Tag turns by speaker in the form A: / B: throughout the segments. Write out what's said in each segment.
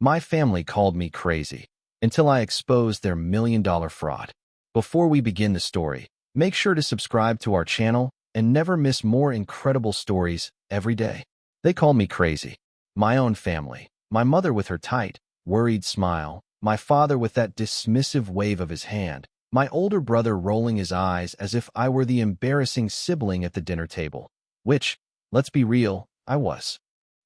A: My family called me crazy until I exposed their million-dollar fraud. Before we begin the story, make sure to subscribe to our channel and never miss more incredible stories every day. They called me crazy. My own family. My mother with her tight, worried smile. My father with that dismissive wave of his hand. My older brother rolling his eyes as if I were the embarrassing sibling at the dinner table. Which, let's be real, I was.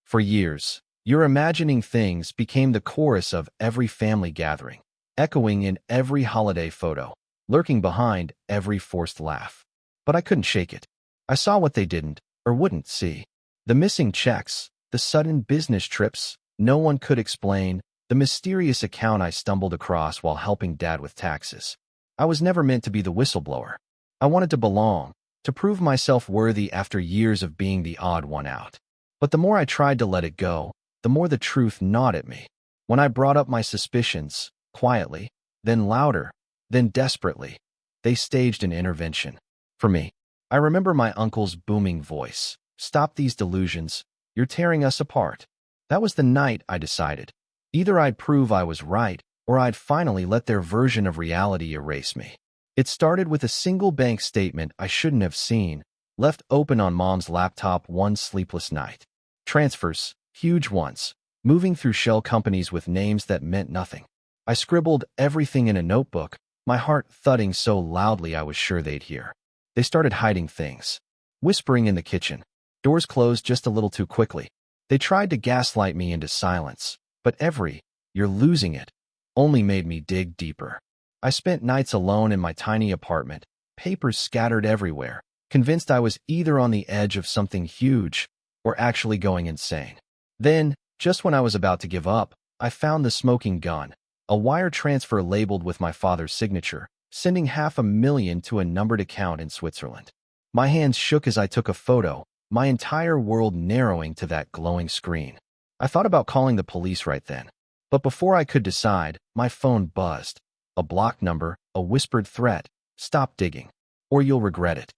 A: For years, your imagining things became the chorus of every family gathering, echoing in every holiday photo, lurking behind every forced laugh. But I couldn't shake it. I saw what they didn't, or wouldn't, see. The missing checks, the sudden business trips no one could explain, the mysterious account I stumbled across while helping Dad with taxes. I was never meant to be the whistleblower. I wanted to belong, to prove myself worthy after years of being the odd one out. But the more I tried to let it go, the more the truth gnawed at me. When I brought up my suspicions, quietly, then louder, then desperately, they staged an intervention. For me, I remember my uncle's booming voice. "Stop these delusions. You're tearing us apart." That was the night I decided. Either I'd prove I was right, or I'd finally let their version of reality erase me. It started with a single bank statement I shouldn't have seen, left open on Mom's laptop one sleepless night. Transfers, huge ones, moving through shell companies with names that meant nothing. I scribbled everything in a notebook, my heart thudding so loudly I was sure they'd hear. They started hiding things. Whispering in the kitchen. Doors closed just a little too quickly. They tried to gaslight me into silence, but every "you're losing it" only made me dig deeper. I spent nights alone in my tiny apartment, papers scattered everywhere, convinced I was either on the edge of something huge or actually going insane. Then, just when I was about to give up, I found the smoking gun, a wire transfer labeled with my father's signature, sending $500,000 to a numbered account in Switzerland. My hands shook as I took a photo, my entire world narrowing to that glowing screen. I thought about calling the police right then. But before I could decide, my phone buzzed. A blocked number, a whispered threat: "Stop digging, or you'll regret it."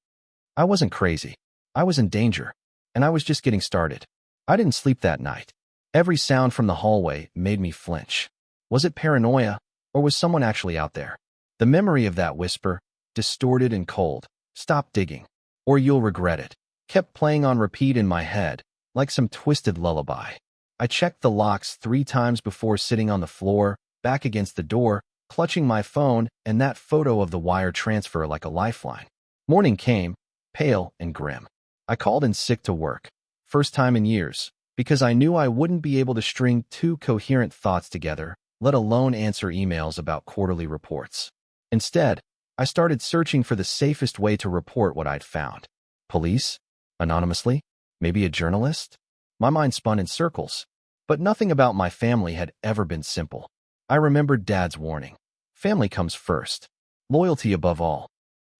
A: I wasn't crazy. I was in danger, and I was just getting started. I didn't sleep that night. Every sound from the hallway made me flinch. Was it paranoia, or was someone actually out there? The memory of that whisper, distorted and cold, "Stop digging, or you'll regret it," kept playing on repeat in my head, like some twisted lullaby. I checked the locks 3 times before sitting on the floor, back against the door, clutching my phone and that photo of the wire transfer like a lifeline. Morning came, pale and grim. I called in sick to work, first time in years, because I knew I wouldn't be able to string 2 coherent thoughts together, let alone answer emails about quarterly reports. Instead, I started searching for the safest way to report what I'd found. Police? Anonymously? Maybe a journalist? My mind spun in circles. But nothing about my family had ever been simple. I remembered Dad's warning. Family comes first. Loyalty above all.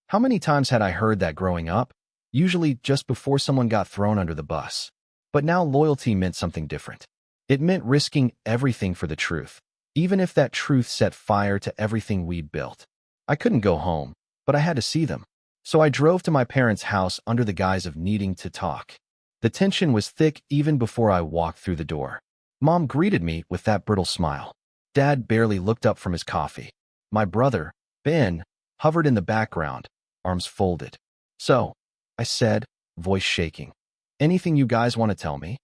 A: How many times had I heard that growing up? Usually just before someone got thrown under the bus. But now loyalty meant something different. It meant risking everything for the truth, even if that truth set fire to everything we'd built. I couldn't go home, but I had to see them. So I drove to my parents' house under the guise of needing to talk. The tension was thick even before I walked through the door. Mom greeted me with that brittle smile. Dad barely looked up from his coffee. My brother, Ben, hovered in the background, arms folded. "So," I said, voice shaking, "anything you guys want to tell me?"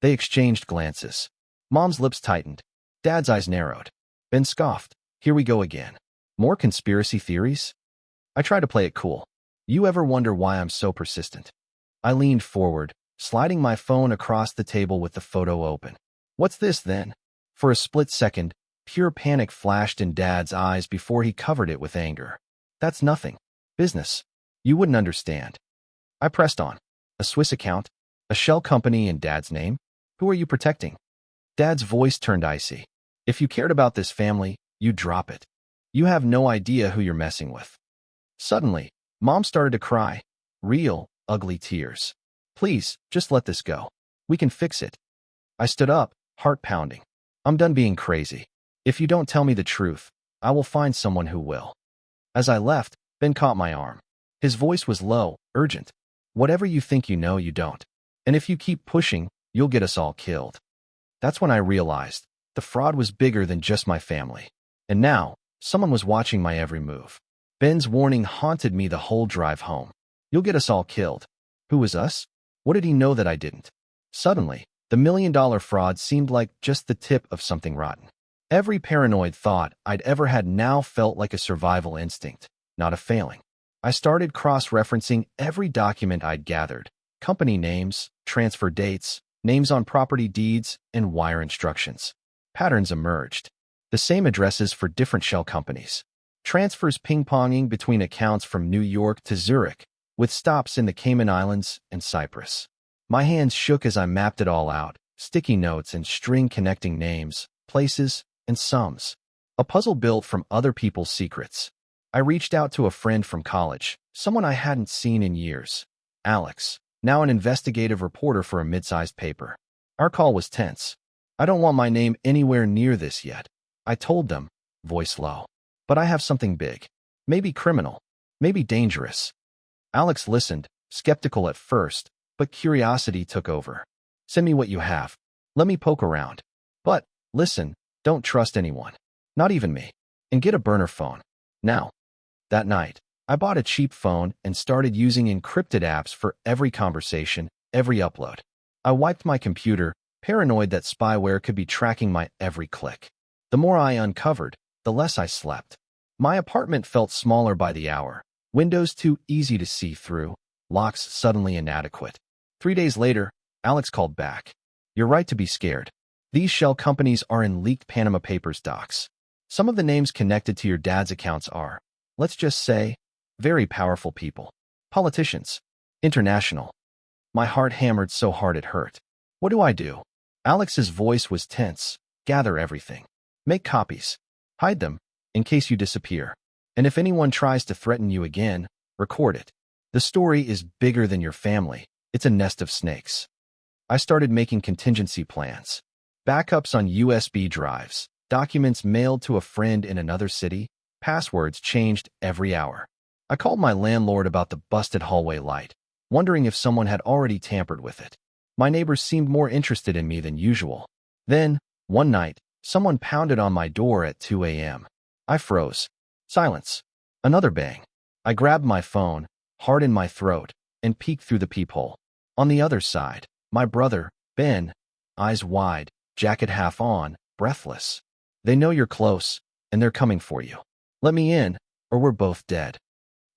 A: They exchanged glances. Mom's lips tightened. Dad's eyes narrowed. Ben scoffed. "Here we go again. More conspiracy theories?" I tried to play it cool. "You ever wonder why I'm so persistent?" I leaned forward, sliding my phone across the table with the photo open. "What's this, then?" For a split second, pure panic flashed in Dad's eyes before he covered it with anger. "That's nothing. Business. You wouldn't understand." I pressed on. "A Swiss account? A shell company in Dad's name? Who are you protecting?" Dad's voice turned icy. "If you cared about this family, you'd drop it. You have no idea who you're messing with." Suddenly, Mom started to cry. Real, ugly tears. "Please, just let this go. We can fix it." I stood up, heart pounding. "I'm done being crazy. If you don't tell me the truth, I will find someone who will." As I left, Ben caught my arm. His voice was low, urgent. "Whatever you think you know, you don't. And if you keep pushing, you'll get us all killed." That's when I realized The fraud was bigger than just my family. And now, someone was watching my every move. Ben's warning haunted me the whole drive home. You'll get us all killed. Who was us? What did he know that I didn't? Suddenly, the million-dollar fraud seemed like just the tip of something rotten. Every paranoid thought I'd ever had now felt like a survival instinct, not a failing. I started cross-referencing every document I'd gathered: company names, transfer dates, names on property deeds, and wire instructions. Patterns emerged. The same addresses for different shell companies. Transfers ping-ponging between accounts from New York to Zurich, with stops in the Cayman Islands and Cyprus. My hands shook as I mapped it all out: sticky notes and string connecting names, places, and sums. A puzzle built from other people's secrets. I reached out to a friend from college, someone I hadn't seen in years. Alex, now an investigative reporter for a mid-sized paper. Our call was tense. I don't want my name anywhere near this yet, I told them, voice low. But I have something big. Maybe criminal. Maybe dangerous. Alex listened, skeptical at first, but curiosity took over. Send me what you have. Let me poke around. But, listen, don't trust anyone. Not even me. And get a burner phone. Now. That night, I bought a cheap phone and started using encrypted apps for every conversation, every upload. I wiped my computer, paranoid that spyware could be tracking my every click. The more I uncovered, the less I slept. My apartment felt smaller by the hour, windows too easy to see through, locks suddenly inadequate. 3 days later, Alex called back. You're right to be scared. These shell companies are in leaked Panama Papers docs. Some of the names connected to your dad's accounts are, let's just say, very powerful people. Politicians. International. My heart hammered so hard it hurt. What do I do? Alex's voice was tense. Gather everything. Make copies. Hide them, in case you disappear. And if anyone tries to threaten you again, record it. The story is bigger than your family. It's a nest of snakes. I started making contingency plans. Backups on USB drives, documents mailed to a friend in another city, passwords changed every hour. I called my landlord about the busted hallway light, wondering if someone had already tampered with it. My neighbors seemed more interested in me than usual. Then, one night, someone pounded on my door at 2 a.m. I froze. Silence. Another bang. I grabbed my phone, heart in my throat, and peeked through the peephole. On the other side, my brother, Ben, eyes wide, jacket half on, breathless. They know you're close, and they're coming for you. Let me in, or we're both dead.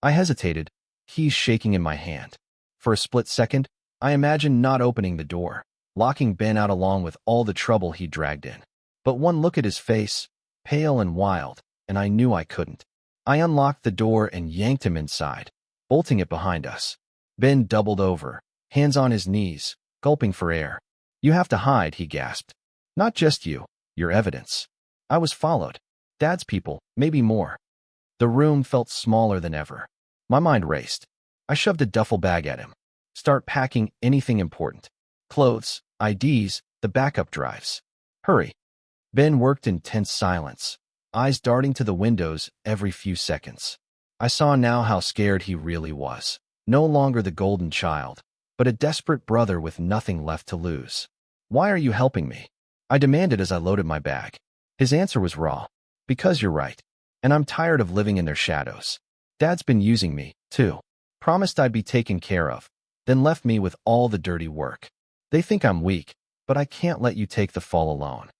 A: I hesitated, keys shaking in my hand. For a split second, I imagined not opening the door, locking Ben out along with all the trouble he dragged in. But one look at his face, pale and wild, and I knew I couldn't. I unlocked the door and yanked him inside, bolting it behind us. Ben doubled over, hands on his knees, gulping for air. You have to hide, he gasped. Not just you, your evidence. I was followed. Dad's people, maybe more. The room felt smaller than ever. My mind raced. I shoved a duffel bag at him. Start packing anything important. Clothes, IDs, the backup drives. Hurry. Ben worked in tense silence, eyes darting to the windows every few seconds. I saw now how scared he really was. No longer the golden child, but a desperate brother with nothing left to lose. Why are you helping me? I demanded as I loaded my bag. His answer was raw. Because you're right. And I'm tired of living in their shadows. Dad's been using me, too. Promised I'd be taken care of, then left me with all the dirty work. They think I'm weak, but I can't let you take the fall alone.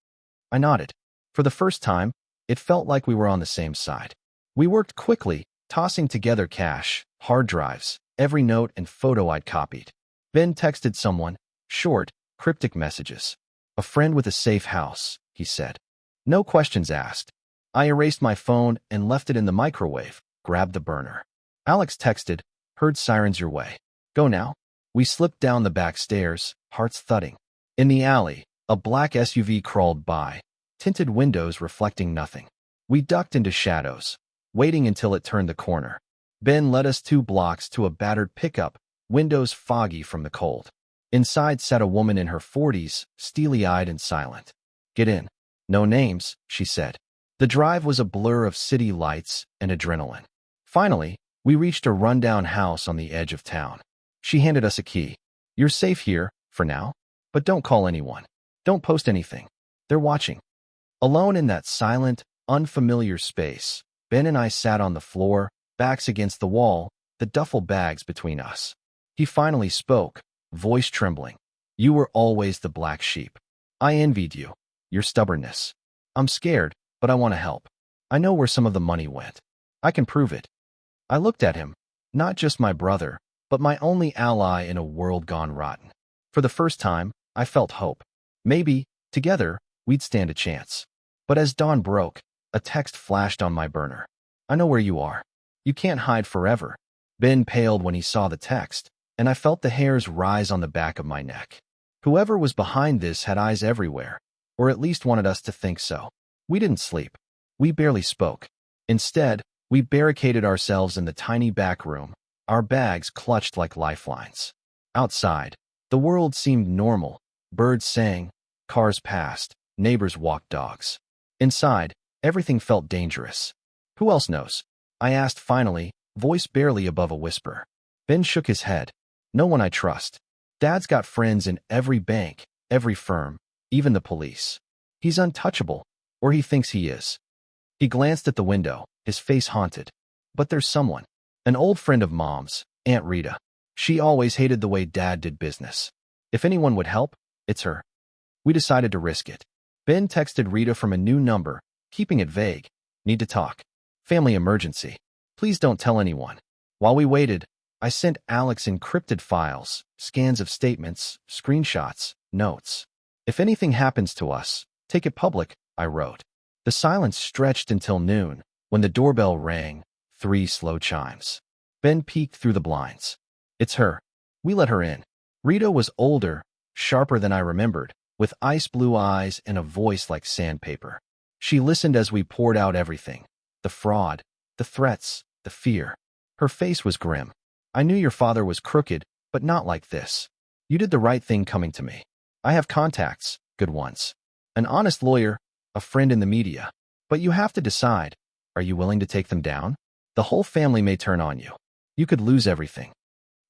A: I nodded. For the first time, it felt like we were on the same side. We worked quickly, tossing together cash, hard drives, every note and photo I'd copied. Ben texted someone, short, cryptic messages. A friend with a safe house, he said. No questions asked. I erased my phone and left it in the microwave, grabbed the burner. Alex texted, heard sirens your way. Go now. We slipped down the back stairs, hearts thudding. In the alley, a black SUV crawled by, tinted windows reflecting nothing. We ducked into shadows, waiting until it turned the corner. Ben led us 2 blocks to a battered pickup, windows foggy from the cold. Inside sat a woman in her 40s, steely-eyed and silent. Get in. No names, she said. The drive was a blur of city lights and adrenaline. Finally, we reached a rundown house on the edge of town. She handed us a key. You're safe here, for now. But don't call anyone. Don't post anything. They're watching. Alone in that silent, unfamiliar space, Ben and I sat on the floor, backs against the wall, the duffel bags between us. He finally spoke, voice trembling. "You were always the black sheep. I envied you. Your stubbornness. I'm scared, but I want to help. I know where some of the money went. I can prove it." I looked at him, not just my brother, but my only ally in a world gone rotten. For the first time, I felt hope. Maybe, together, we'd stand a chance. But as dawn broke, a text flashed on my burner. "I know where you are. You can't hide forever." Ben paled when he saw the text, and I felt the hairs rise on the back of my neck. Whoever was behind this had eyes everywhere, or at least wanted us to think so. We didn't sleep. We barely spoke. Instead, we barricaded ourselves in the tiny back room, our bags clutched like lifelines. Outside, the world seemed normal. Birds sang, cars passed, neighbors walked dogs. Inside, everything felt dangerous. "Who else knows?" I asked finally, voice barely above a whisper. Ben shook his head. "No one I trust. Dad's got friends in every bank, every firm, even the police. He's untouchable, or he thinks he is." He glanced at the window, his face haunted. "But there's someone. An old friend of Mom's, Aunt Rita. She always hated the way Dad did business. If anyone would help, it's her." We decided to risk it. Ben texted Rita from a new number, keeping it vague. "Need to talk. Family emergency. Please don't tell anyone." While we waited, I sent Alex encrypted files, scans of statements, screenshots, notes. "If anything happens to us, take it public," I wrote. The silence stretched until noon, when the doorbell rang, 3 slow chimes. Ben peeked through the blinds. "It's her." We let her in. Rita was older, sharper than I remembered, with ice blue eyes and a voice like sandpaper. She listened as we poured out everything. The fraud, the threats, the fear. Her face was grim. "I knew your father was crooked, but not like this. You did the right thing coming to me. I have contacts, good ones. An honest lawyer, a friend in the media. But you have to decide, are you willing to take them down? The whole family may turn on you. You could lose everything."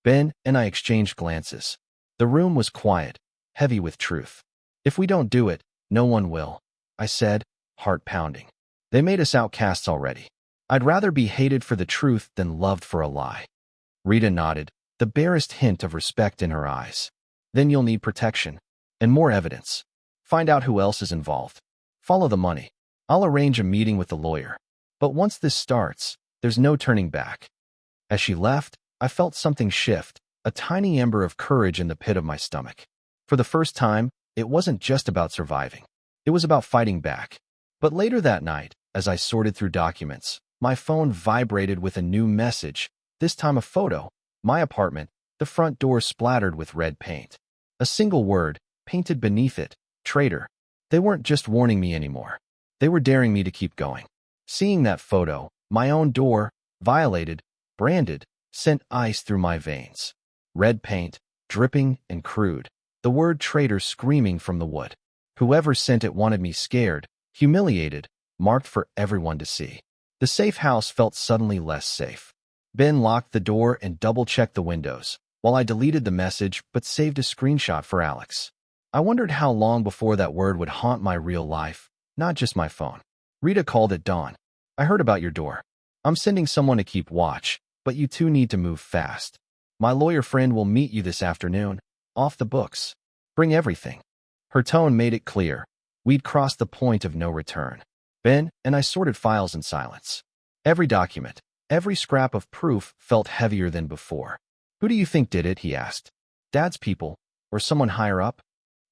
A: Ben and I exchanged glances. The room was quiet, heavy with truth. "If we don't do it, no one will," I said, heart pounding. "They made us outcasts already. I'd rather be hated for the truth than loved for a lie." Rita nodded, the barest hint of respect in her eyes. "Then you'll need protection. And more evidence. Find out who else is involved. Follow the money. I'll arrange a meeting with the lawyer. But once this starts, there's no turning back." As she left, I felt something shift, a tiny ember of courage in the pit of my stomach. For the first time, it wasn't just about surviving. It was about fighting back. But later that night, as I sorted through documents, my phone vibrated with a new message, this time a photo. My apartment, the front door splattered with red paint. A single word, painted beneath it, "Traitor." They weren't just warning me anymore. They were daring me to keep going. Seeing that photo, my own door, violated, branded, sent ice through my veins. Red paint, dripping and crude. The word "traitor" screaming from the wood. Whoever sent it wanted me scared, humiliated, marked for everyone to see. The safe house felt suddenly less safe. Ben locked the door and double-checked the windows, while I deleted the message but saved a screenshot for Alex. I wondered how long before that word would haunt my real life, not just my phone. Rita called at dawn. "I heard about your door. I'm sending someone to keep watch, but you two need to move fast. My lawyer friend will meet you this afternoon, off the books. Bring everything." Her tone made it clear. We'd crossed the point of no return. Ben and I sorted files in silence. Every document, every scrap of proof felt heavier than before. "Who do you think did it?" he asked. "Dad's people, or someone higher up?"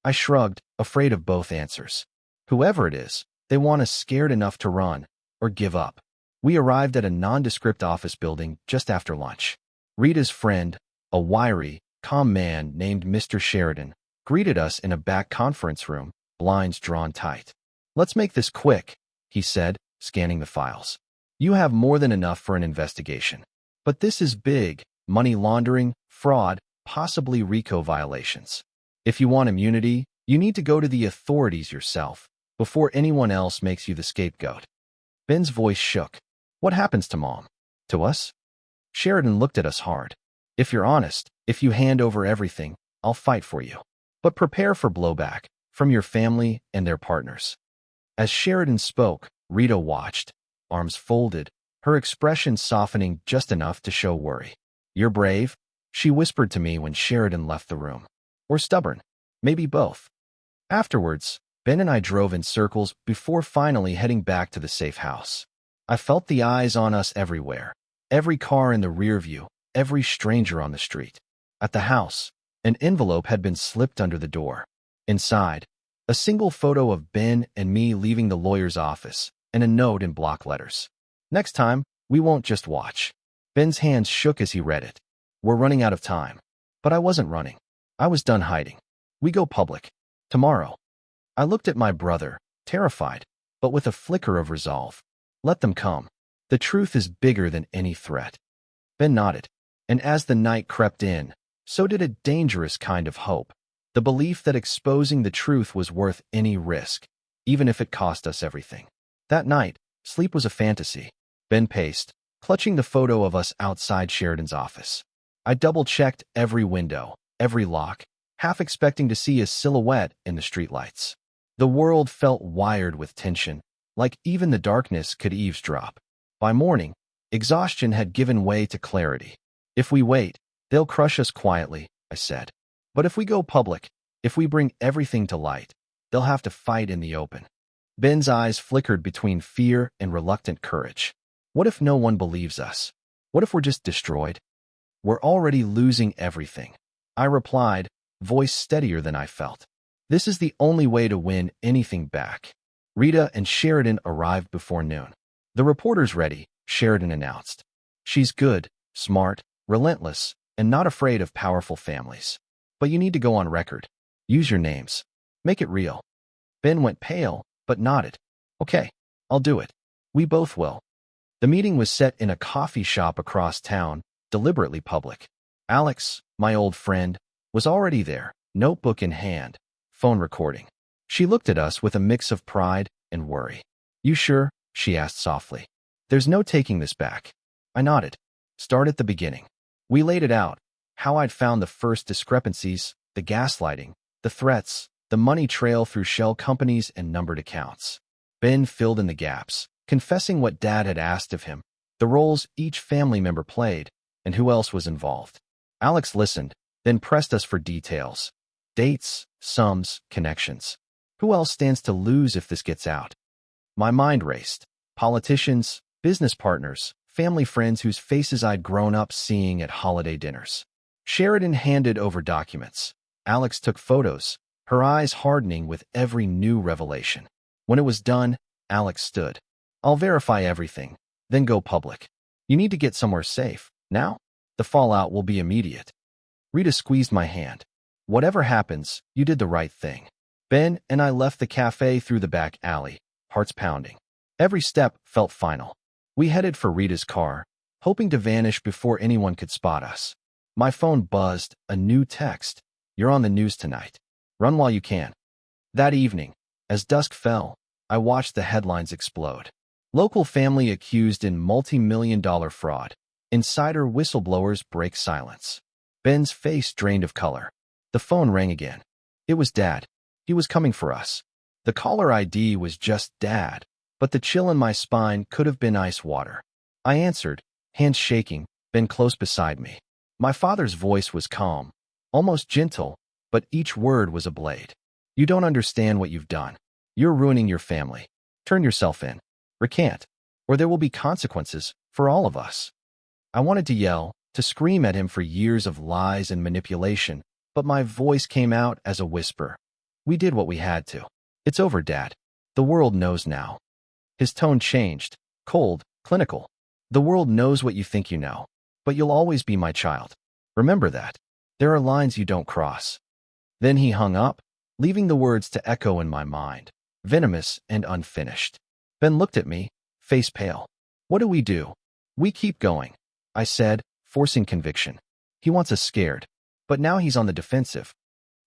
A: I shrugged, afraid of both answers. Whoever it is, they want us scared enough to run, or give up. We arrived at a nondescript office building just after lunch. Rita's friend, a wiry, calm man named Mr. Sheridan, greeted us in a back conference room, blinds drawn tight. "Let's make this quick," he said, scanning the files. "You have more than enough for an investigation. But this is big: money laundering, fraud, possibly RICO violations. If you want immunity, you need to go to the authorities yourself, before anyone else makes you the scapegoat." Ben's voice shook. "What happens to Mom? To us?" Sheridan looked at us hard. "If you're honest, if you hand over everything, I'll fight for you. But prepare for blowback, from your family and their partners." As Sheridan spoke, Rita watched, arms folded, her expression softening just enough to show worry. "You're brave," she whispered to me when Sheridan left the room. "Or stubborn. Maybe both." Afterwards, Ben and I drove in circles before finally heading back to the safe house. I felt the eyes on us everywhere. Every car in the rear view, every stranger on the street. At the house, an envelope had been slipped under the door. Inside, a single photo of Ben and me leaving the lawyer's office, and a note in block letters. "Next time, we won't just watch." Ben's hands shook as he read it. "We're running out of time." But I wasn't running. I was done hiding. "We go public. Tomorrow." I looked at my brother, terrified, but with a flicker of resolve. Let them come. The truth is bigger than any threat. Ben nodded, and as the night crept in, so did a dangerous kind of hope. The belief that exposing the truth was worth any risk, even if it cost us everything. That night, sleep was a fantasy. Ben paced, clutching the photo of us outside Sheridan's office. I double-checked every window, every lock, half expecting to see a silhouette in the streetlights. The world felt wired with tension, like even the darkness could eavesdrop. By morning, exhaustion had given way to clarity. "If we wait, they'll crush us quietly," I said. "But if we go public, if we bring everything to light, they'll have to fight in the open." Ben's eyes flickered between fear and reluctant courage. "What if no one believes us? What if we're just destroyed? We're already losing everything." I replied, voice steadier than I felt. "This is the only way to win anything back." Rita and Sheridan arrived before noon. "The reporter's ready," Sheridan announced. "She's good, smart, relentless, and not afraid of powerful families. But you need to go on record. Use your names. Make it real." Ben went pale, but nodded. "Okay, I'll do it. We both will." The meeting was set in a coffee shop across town, deliberately public. Alex, my old friend, was already there, notebook in hand, phone recording. She looked at us with a mix of pride and worry. "You sure?" she asked softly. "There's no taking this back." I nodded. "Start at the beginning." We laid it out, how I'd found the first discrepancies, the gaslighting, the threats, the money trail through shell companies and numbered accounts. Ben filled in the gaps, confessing what Dad had asked of him, the roles each family member played, and who else was involved. Alex listened, then pressed us for details. Dates, sums, connections. Who else stands to lose if this gets out? My mind raced. Politicians, business partners, family friends whose faces I'd grown up seeing at holiday dinners. Sheridan handed over documents. Alex took photos, her eyes hardening with every new revelation. When it was done, Alex stood. "I'll verify everything, then go public. You need to get somewhere safe. Now? The fallout will be immediate." Rita squeezed my hand. "Whatever happens, you did the right thing." Ben and I left the cafe through the back alley, hearts pounding. Every step felt final. We headed for Rita's car, hoping to vanish before anyone could spot us. My phone buzzed, a new text. "You're on the news tonight. Run while you can." That evening, as dusk fell, I watched the headlines explode. Local family accused in multi-million-dollar fraud. Insider whistleblowers break silence. Ben's face drained of color. The phone rang again. It was Dad. He was coming for us. The caller ID was just Dad, but the chill in my spine could have been ice water. I answered, hands shaking, Ben close beside me. My father's voice was calm, almost gentle, but each word was a blade. "You don't understand what you've done. You're ruining your family. Turn yourself in. Recant, or there will be consequences for all of us." I wanted to yell, to scream at him for years of lies and manipulation, but my voice came out as a whisper. "We did what we had to. It's over, Dad. The world knows now." His tone changed, cold, clinical. "The world knows what you think you know, but you'll always be my child. Remember that. There are lines you don't cross." Then he hung up, leaving the words to echo in my mind, venomous and unfinished. Ben looked at me, face pale. "What do we do?" "We keep going," I said, forcing conviction. "He wants us scared, but now he's on the defensive."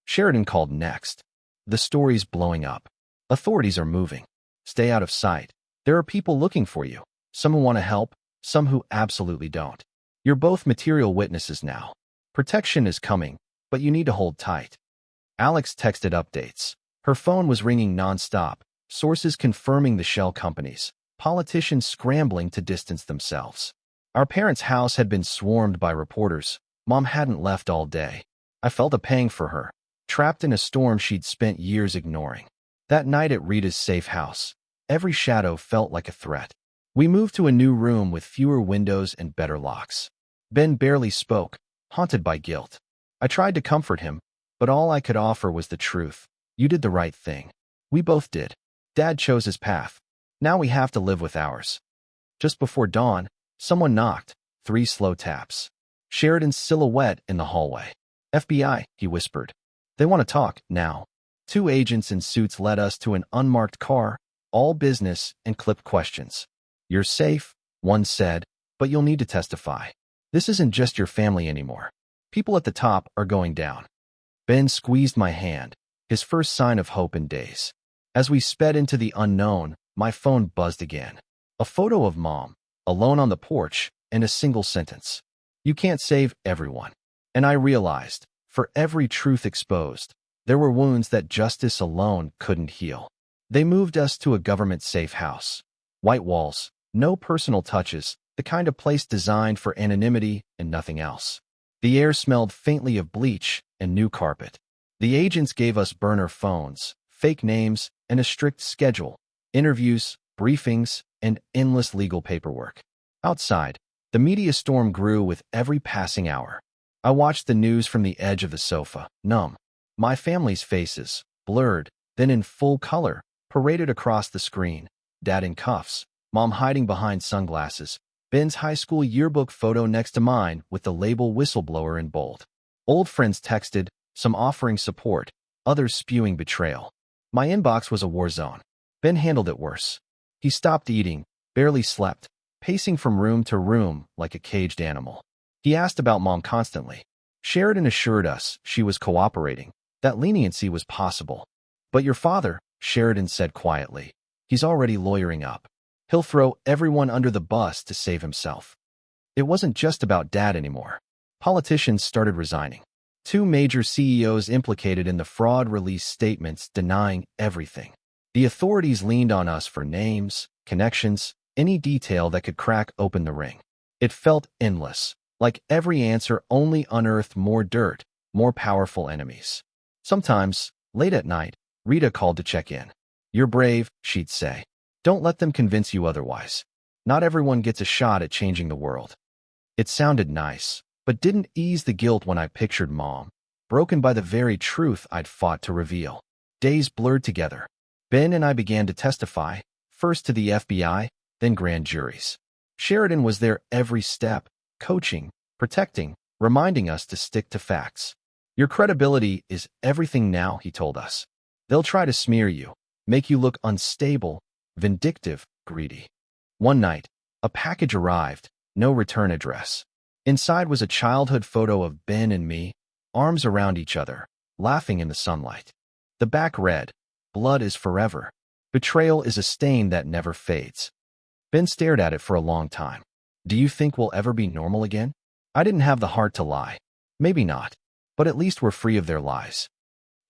A: Sheridan called next. "The story's blowing up. Authorities are moving. Stay out of sight. There are people looking for you. Some who want to help, some who absolutely don't. You're both material witnesses now. Protection is coming, but you need to hold tight." Alex texted updates. Her phone was ringing nonstop, sources confirming the shell companies, politicians scrambling to distance themselves. Our parents' house had been swarmed by reporters. Mom hadn't left all day. I felt a pang for her, trapped in a storm she'd spent years ignoring. That night at Rita's safe house, every shadow felt like a threat. We moved to a new room with fewer windows and better locks. Ben barely spoke, haunted by guilt. I tried to comfort him, but all I could offer was the truth. You did the right thing. We both did. Dad chose his path. Now we have to live with ours. Just before dawn, someone knocked, 3 slow taps. Sheridan's silhouette in the hallway. FBI, he whispered. They want to talk, now. 2 agents in suits led us to an unmarked car, all business and clipped questions. You're safe, one said, but you'll need to testify. This isn't just your family anymore. People at the top are going down. Ben squeezed my hand, his first sign of hope in days. As we sped into the unknown, my phone buzzed again. A photo of Mom, alone on the porch, and a single sentence. You can't save everyone. And I realized, for every truth exposed, there were wounds that justice alone couldn't heal. They moved us to a government-safe house. White walls, no personal touches, the kind of place designed for anonymity and nothing else. The air smelled faintly of bleach and new carpet. The agents gave us burner phones, fake names, and a strict schedule. Interviews, briefings, and endless legal paperwork. Outside, the media storm grew with every passing hour. I watched the news from the edge of the sofa, numb. My family's faces, blurred, then in full color, paraded across the screen. Dad in cuffs, Mom hiding behind sunglasses, Ben's high school yearbook photo next to mine with the label whistleblower in bold. Old friends texted, some offering support, others spewing betrayal. My inbox was a war zone. Ben handled it worse. He stopped eating, barely slept, pacing from room to room like a caged animal. He asked about Mom constantly. Sheridan assured us she was cooperating, that leniency was possible. But your father, Sheridan said quietly, he's already lawyering up. He'll throw everyone under the bus to save himself. It wasn't just about Dad anymore. Politicians started resigning. 2 major CEOs implicated in the fraud released statements denying everything. The authorities leaned on us for names, connections, any detail that could crack open the ring. It felt endless, like every answer only unearthed more dirt, more powerful enemies. Sometimes, late at night, Rita called to check in. You're brave, she'd say. Don't let them convince you otherwise. Not everyone gets a shot at changing the world. It sounded nice, but didn't ease the guilt when I pictured Mom, broken by the very truth I'd fought to reveal. Days blurred together. Ben and I began to testify, first to the FBI, then grand juries. Sheridan was there every step, coaching, protecting, reminding us to stick to facts. Your credibility is everything now, he told us. They'll try to smear you, make you look unstable, vindictive, greedy. One night, a package arrived, no return address. Inside was a childhood photo of Ben and me, arms around each other, laughing in the sunlight. The back read, "Blood is forever. Betrayal is a stain that never fades." Ben stared at it for a long time. Do you think we'll ever be normal again? I didn't have the heart to lie. Maybe not, but at least we're free of their lies.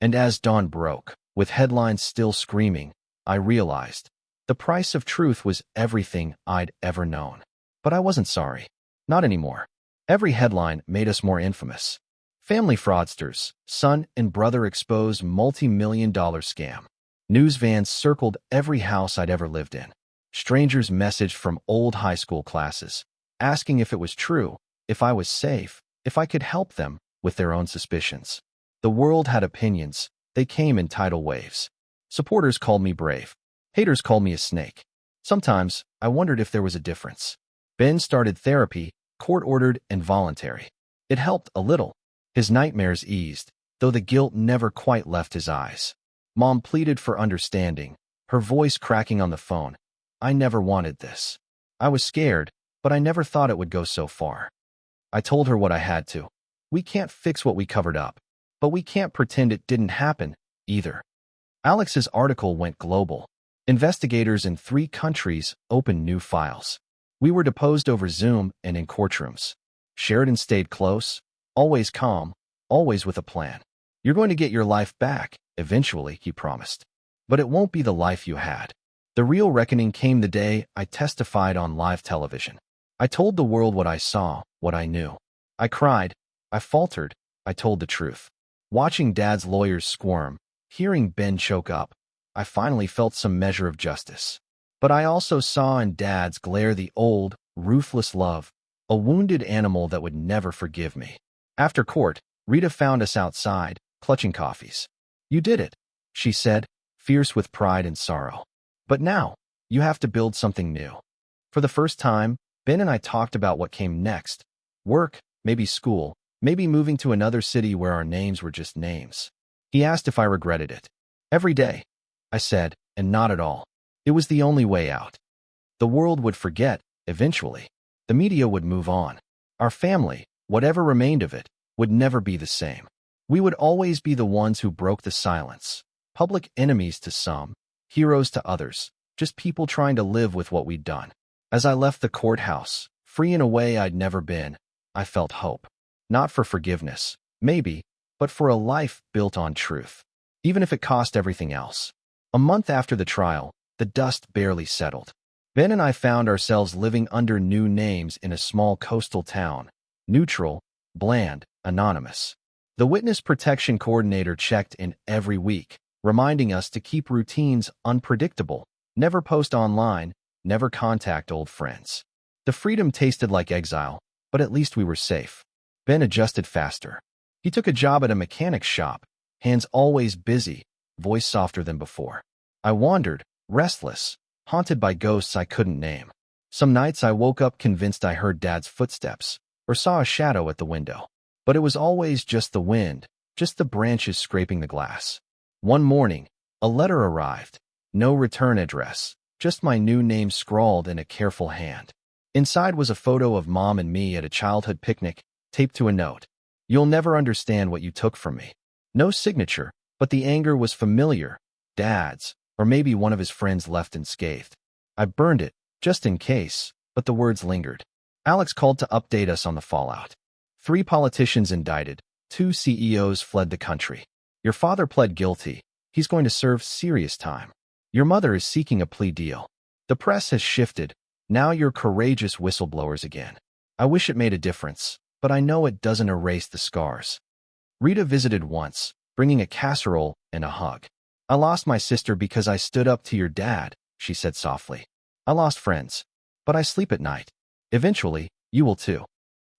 A: And as dawn broke, with headlines still screaming, I realized the price of truth was everything I'd ever known. But I wasn't sorry. Not anymore. Every headline made us more infamous. Family fraudsters, son and brother expose multi-million-dollar scam. News vans circled every house I'd ever lived in. Strangers messaged from old high school classes, asking if it was true, if I was safe, if I could help them with their own suspicions. The world had opinions. They came in tidal waves. Supporters called me brave. Haters called me a snake. Sometimes, I wondered if there was a difference. Ben started therapy, court-ordered and voluntary. It helped a little. His nightmares eased, though the guilt never quite left his eyes. Mom pleaded for understanding, her voice cracking on the phone. I never wanted this. I was scared, but I never thought it would go so far. I told her what I had to. We can't fix what we covered up, but we can't pretend it didn't happen, either. Alex's article went global. Investigators in 3 countries opened new files. We were deposed over Zoom and in courtrooms. Sheridan stayed close, always calm, always with a plan. You're going to get your life back, eventually, he promised. but it won't be the life you had. The real reckoning came the day I testified on live television. I told the world what I saw, what I knew. I cried, I faltered, I told the truth. Watching Dad's lawyers squirm, hearing Ben choke up, I finally felt some measure of justice. But I also saw in Dad's glare the old, ruthless love, a wounded animal that would never forgive me. After court, Rita found us outside, clutching coffees. "You did it," she said, fierce with pride and sorrow. "But now, you have to build something new." For the first time, Ben and I talked about what came next. Work, maybe school, maybe moving to another city where our names were just names. He asked if I regretted it. "Every day," I said, and not at all. It was the only way out. The world would forget, eventually. The media would move on. Our family, whatever remained of it, would never be the same. We would always be the ones who broke the silence. Public enemies to some, heroes to others, just people trying to live with what we'd done. As I left the courthouse, free in a way I'd never been, I felt hope. Not for forgiveness, maybe, but for a life built on truth. Even if it cost everything else. A month after the trial, the dust barely settled. Ben and I found ourselves living under new names in a small coastal town. Neutral, bland, anonymous. The witness protection coordinator checked in every week, reminding us to keep routines unpredictable, never post online, never contact old friends. The freedom tasted like exile, but at least we were safe. Ben adjusted faster. He took a job at a mechanic's shop, hands always busy, voice softer than before. I wandered, restless, haunted by ghosts I couldn't name. Some nights I woke up convinced I heard Dad's footsteps, or saw a shadow at the window. But it was always just the wind, just the branches scraping the glass. One morning, a letter arrived. No return address, just my new name scrawled in a careful hand. Inside was a photo of Mom and me at a childhood picnic, taped to a note. "You'll never understand what you took from me." No signature, but the anger was familiar. Dad's, or maybe one of his friends left unscathed. I burned it, just in case, but the words lingered. Alex called to update us on the fallout. 3 politicians indicted, 2 CEOs fled the country. Your father pled guilty. He's going to serve serious time. Your mother is seeking a plea deal. The press has shifted. Now you're courageous whistleblowers again. I wish it made a difference, but I know it doesn't erase the scars. Rita visited once, bringing a casserole and a hug. "I lost my sister because I stood up to your dad," she said softly. "I lost friends, but I sleep at night. Eventually, you will too."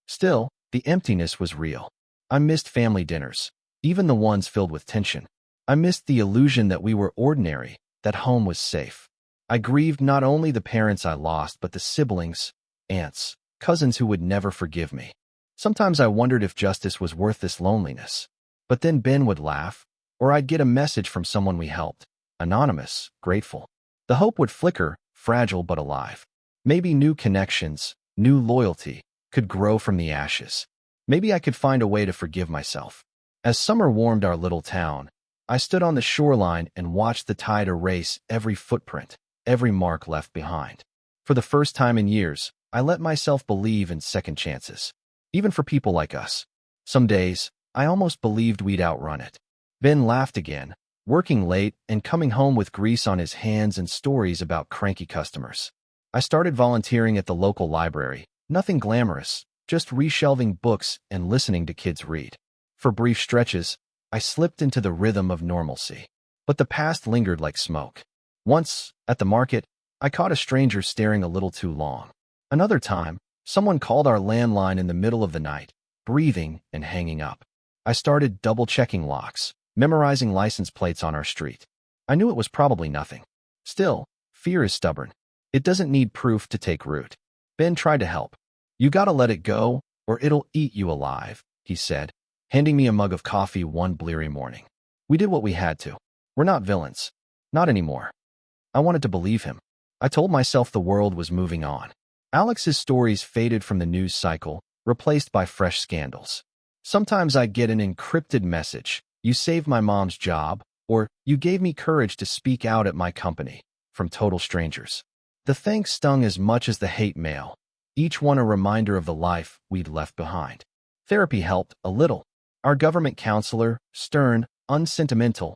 A: Still, the emptiness was real. I missed family dinners, even the ones filled with tension. I missed the illusion that we were ordinary, that home was safe. I grieved not only the parents I lost, but the siblings, aunts, cousins who would never forgive me. Sometimes I wondered if justice was worth this loneliness. But then Ben would laugh, or I'd get a message from someone we helped. Anonymous, grateful. The hope would flicker, fragile but alive. Maybe new connections, new loyalty, could grow from the ashes. Maybe I could find a way to forgive myself. As summer warmed our little town, I stood on the shoreline and watched the tide erase every footprint, every mark left behind. For the first time in years, I let myself believe in second chances. Even for people like us. Some days, I almost believed we'd outrun it. Ben laughed again, working late and coming home with grease on his hands and stories about cranky customers. I started volunteering at the local library, nothing glamorous, just reshelving books and listening to kids read. For brief stretches, I slipped into the rhythm of normalcy. But the past lingered like smoke. Once, at the market, I caught a stranger staring a little too long. Another time, someone called our landline in the middle of the night, breathing and hanging up. I started double-checking locks, memorizing license plates on our street. I knew it was probably nothing. Still, fear is stubborn. It doesn't need proof to take root. Ben tried to help. "You gotta let it go, or it'll eat you alive," he said, handing me a mug of coffee one bleary morning. We did what we had to. We're not villains. Not anymore. I wanted to believe him. I told myself the world was moving on. Alex's stories faded from the news cycle, replaced by fresh scandals. Sometimes I'd get an encrypted message, "You saved my mom's job," or "You gave me courage to speak out at my company," from total strangers. The thanks stung as much as the hate mail, each one a reminder of the life we'd left behind. Therapy helped a little. Our government counselor, stern, unsentimental,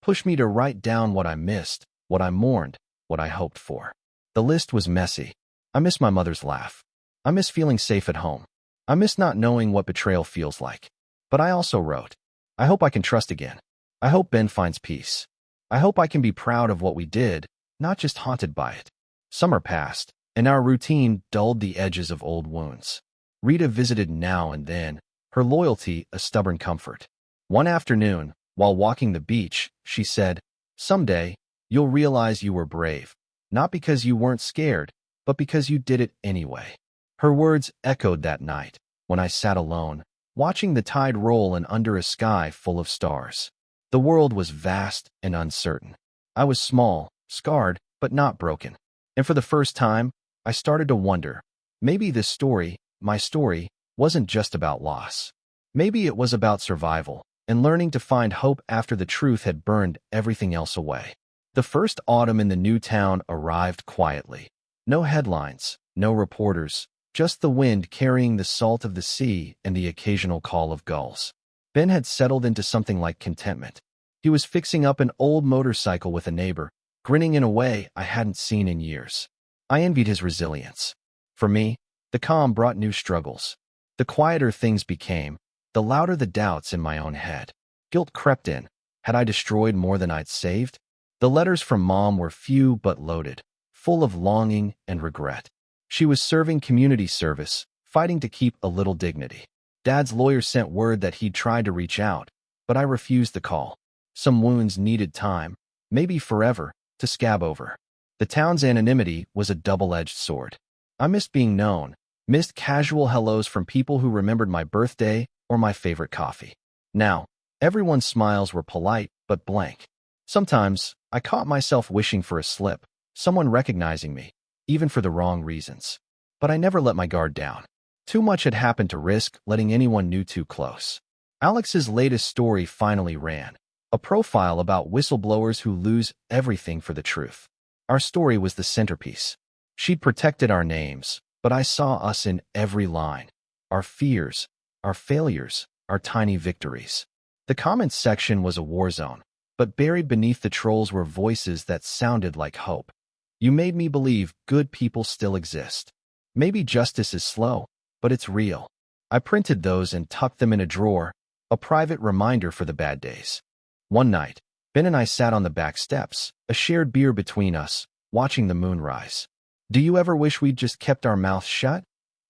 A: pushed me to write down what I missed, what I mourned, what I hoped for. The list was messy. I miss my mother's laugh. I miss feeling safe at home. I miss not knowing what betrayal feels like. But I also wrote, I hope I can trust again. I hope Ben finds peace. I hope I can be proud of what we did, not just haunted by it. Summer passed, and our routine dulled the edges of old wounds. Rita visited now and then, her loyalty a stubborn comfort. One afternoon, while walking the beach, she said, "Someday, you'll realize you were brave, not because you weren't scared, but because you did it anyway." Her words echoed that night, when I sat alone, watching the tide roll and under a sky full of stars. The world was vast and uncertain. I was small, scarred, but not broken. And for the first time, I started to wonder, maybe this story, my story, wasn't just about loss. Maybe it was about survival and learning to find hope after the truth had burned everything else away. The first autumn in the new town arrived quietly. No headlines, no reporters, just the wind carrying the salt of the sea and the occasional call of gulls. Ben had settled into something like contentment. He was fixing up an old motorcycle with a neighbor, grinning in a way I hadn't seen in years. I envied his resilience. For me, the calm brought new struggles. The quieter things became, the louder the doubts in my own head. Guilt crept in. Had I destroyed more than I'd saved? The letters from Mom were few but loaded, full of longing and regret. She was serving community service, fighting to keep a little dignity. Dad's lawyer sent word that he'd tried to reach out, but I refused the call. Some wounds needed time, maybe forever, to scab over. The town's anonymity was a double-edged sword. I missed being known, missed casual hellos from people who remembered my birthday or my favorite coffee. Now, everyone's smiles were polite but blank. Sometimes, I caught myself wishing for a slip, someone recognizing me, even for the wrong reasons. But I never let my guard down. Too much had happened to risk letting anyone new too close. Alex's latest story finally ran, a profile about whistleblowers who lose everything for the truth. Our story was the centerpiece. She'd protected our names, but I saw us in every line. Our fears, our failures, our tiny victories. The comments section was a war zone, but buried beneath the trolls were voices that sounded like hope. You made me believe good people still exist. Maybe justice is slow, but it's real. I printed those and tucked them in a drawer, a private reminder for the bad days. One night, Ben and I sat on the back steps, a shared beer between us, watching the moon rise. "Do you ever wish we'd just kept our mouths shut?"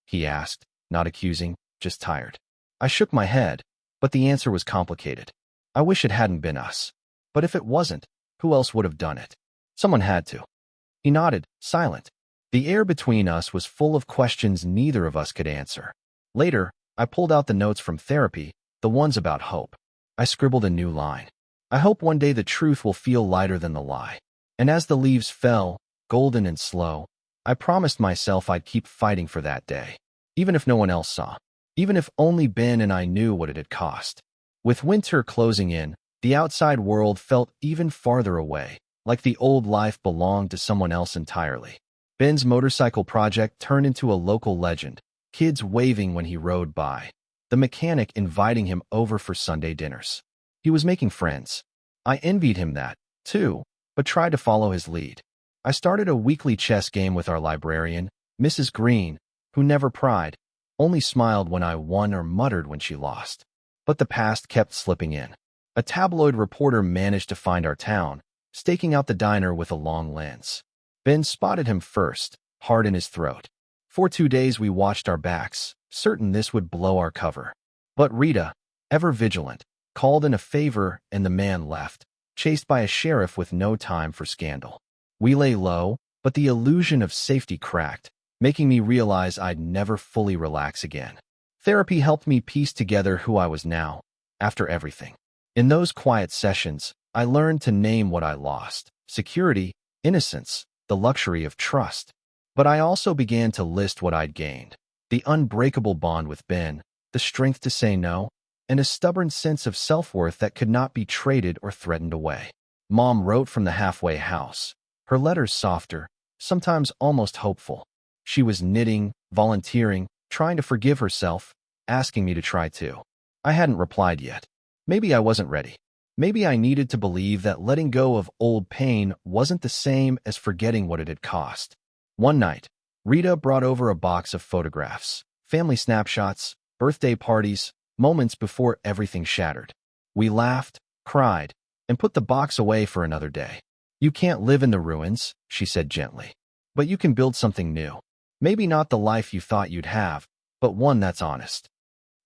A: he asked, not accusing, just tired. I shook my head, but the answer was complicated. I wish it hadn't been us. But if it wasn't, who else would have done it? Someone had to. He nodded, silent. The air between us was full of questions neither of us could answer. Later, I pulled out the notes from therapy, the ones about hope. I scribbled a new line. I hope one day the truth will feel lighter than the lie. And as the leaves fell, golden and slow, I promised myself I'd keep fighting for that day. Even if no one else saw. Even if only Ben and I knew what it had cost. With winter closing in, the outside world felt even farther away, like the old life belonged to someone else entirely. Ben's motorcycle project turned into a local legend, kids waving when he rode by, the mechanic inviting him over for Sunday dinners. He was making friends. I envied him that, too, but tried to follow his lead. I started a weekly chess game with our librarian, Mrs. Green, who never pried, only smiled when I won or muttered when she lost. But the past kept slipping in. A tabloid reporter managed to find our town, staking out the diner with a long lens. Ben spotted him first, hard in his throat. For 2 days we watched our backs, certain this would blow our cover. But Rita, ever vigilant, called in a favor and the man left, chased by a sheriff with no time for scandal. We lay low, but the illusion of safety cracked, making me realize I'd never fully relax again. Therapy helped me piece together who I was now, after everything. In those quiet sessions, I learned to name what I lost: security, innocence, the luxury of trust. But I also began to list what I'd gained: the unbreakable bond with Ben, the strength to say no, and a stubborn sense of self-worth that could not be traded or threatened away. Mom wrote from the halfway house, her letters softer, sometimes almost hopeful. She was knitting, volunteering, trying to forgive herself, asking me to try too. I hadn't replied yet. Maybe I wasn't ready. Maybe I needed to believe that letting go of old pain wasn't the same as forgetting what it had cost. One night, Rita brought over a box of photographs, family snapshots, birthday parties, moments before everything shattered. We laughed, cried, and put the box away for another day. "You can't live in the ruins," she said gently. "But you can build something new. Maybe not the life you thought you'd have, but one that's honest."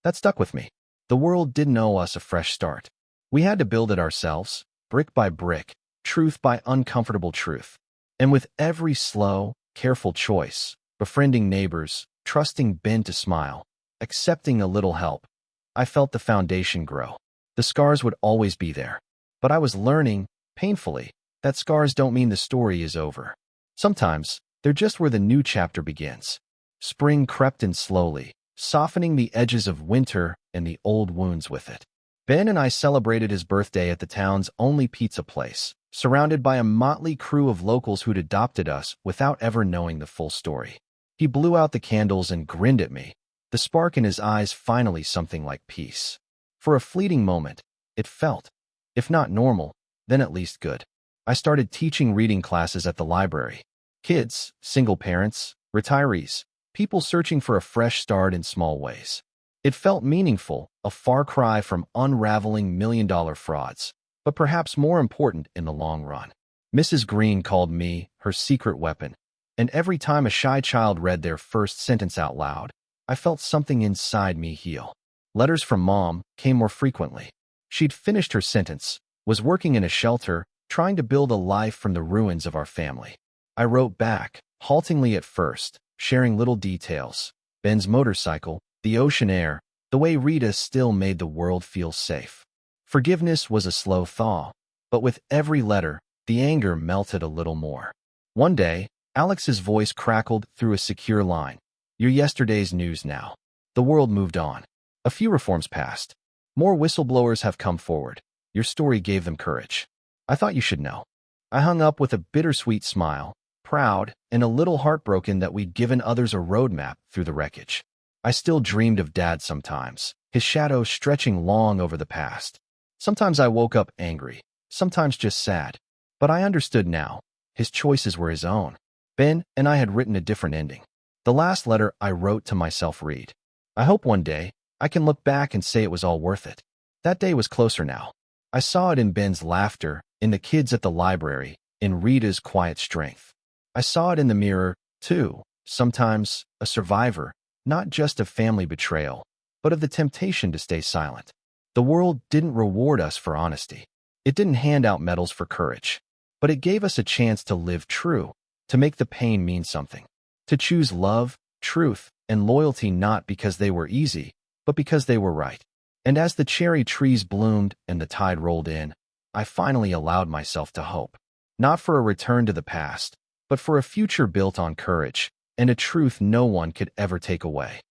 A: That stuck with me. The world didn't owe us a fresh start. We had to build it ourselves, brick by brick, truth by uncomfortable truth. And with every slow, careful choice, befriending neighbors, trusting Ben to smile, accepting a little help, I felt the foundation grow. The scars would always be there. But I was learning, painfully, that scars don't mean the story is over. Sometimes, they're just where the new chapter begins. Spring crept in slowly, softening the edges of winter and the old wounds with it. Ben and I celebrated his birthday at the town's only pizza place, surrounded by a motley crew of locals who'd adopted us without ever knowing the full story. He blew out the candles and grinned at me, the spark in his eyes finally something like peace. For a fleeting moment, it felt, if not normal, then at least good. I started teaching reading classes at the library. Kids, single parents, retirees, people searching for a fresh start in small ways. It felt meaningful, a far cry from unraveling million-dollar frauds, but perhaps more important in the long run. Mrs. Green called me her secret weapon, and every time a shy child read their first sentence out loud, I felt something inside me heal. Letters from Mom came more frequently. She'd finished her sentence, was working in a shelter, trying to build a life from the ruins of our family. I wrote back, haltingly at first, sharing little details. Ben's motorcycle, the ocean air, the way Rita still made the world feel safe. Forgiveness was a slow thaw, but with every letter, the anger melted a little more. One day, Alex's voice crackled through a secure line. "You're yesterday's news now." The world moved on. A few reforms passed. More whistleblowers have come forward. Your story gave them courage. I thought you should know. I hung up with a bittersweet smile, proud and a little heartbroken that we'd given others a roadmap through the wreckage. I still dreamed of Dad sometimes, his shadow stretching long over the past. Sometimes I woke up angry, sometimes just sad. But I understood now. His choices were his own. Ben and I had written a different ending. The last letter I wrote to myself read, "I hope one day I can look back and say it was all worth it." That day was closer now. I saw it in Ben's laughter, in the kids at the library, in Rita's quiet strength. I saw it in the mirror, too, sometimes a survivor, not just of family betrayal, but of the temptation to stay silent. The world didn't reward us for honesty. It didn't hand out medals for courage. But it gave us a chance to live true, to make the pain mean something, to choose love, truth, and loyalty not because they were easy, but because they were right. And as the cherry trees bloomed and the tide rolled in, I finally allowed myself to hope. Not for a return to the past, but for a future built on courage and a truth no one could ever take away.